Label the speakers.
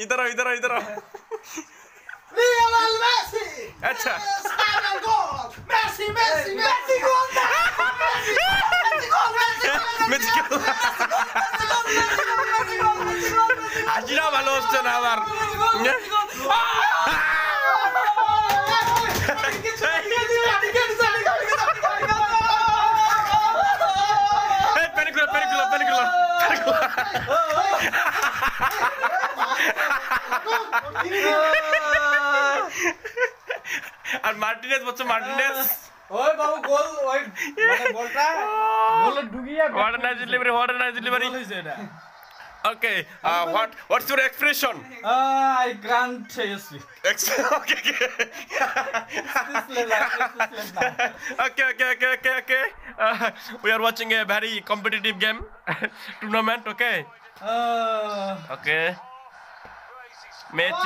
Speaker 1: इधर आओ इधर आओ इधर आओ
Speaker 2: Lionel Messi!
Speaker 1: अच्छा
Speaker 2: Simon goal! Messi, Messi, Messi goal! Messi goal!
Speaker 1: Messi goal! হাজিরা ভালো হচ্ছে না আবার আর মার্টিনেজ বলছো মার্টিনেজ
Speaker 3: ওই বাবু গোল ওই মানে গোলটা গোলে ঢুকিয়ে
Speaker 1: what a nice delivery
Speaker 3: হইছে এটা
Speaker 1: okay what's your expression
Speaker 3: I can't speak
Speaker 1: okay we are watching a very competitive game tournament okay okay match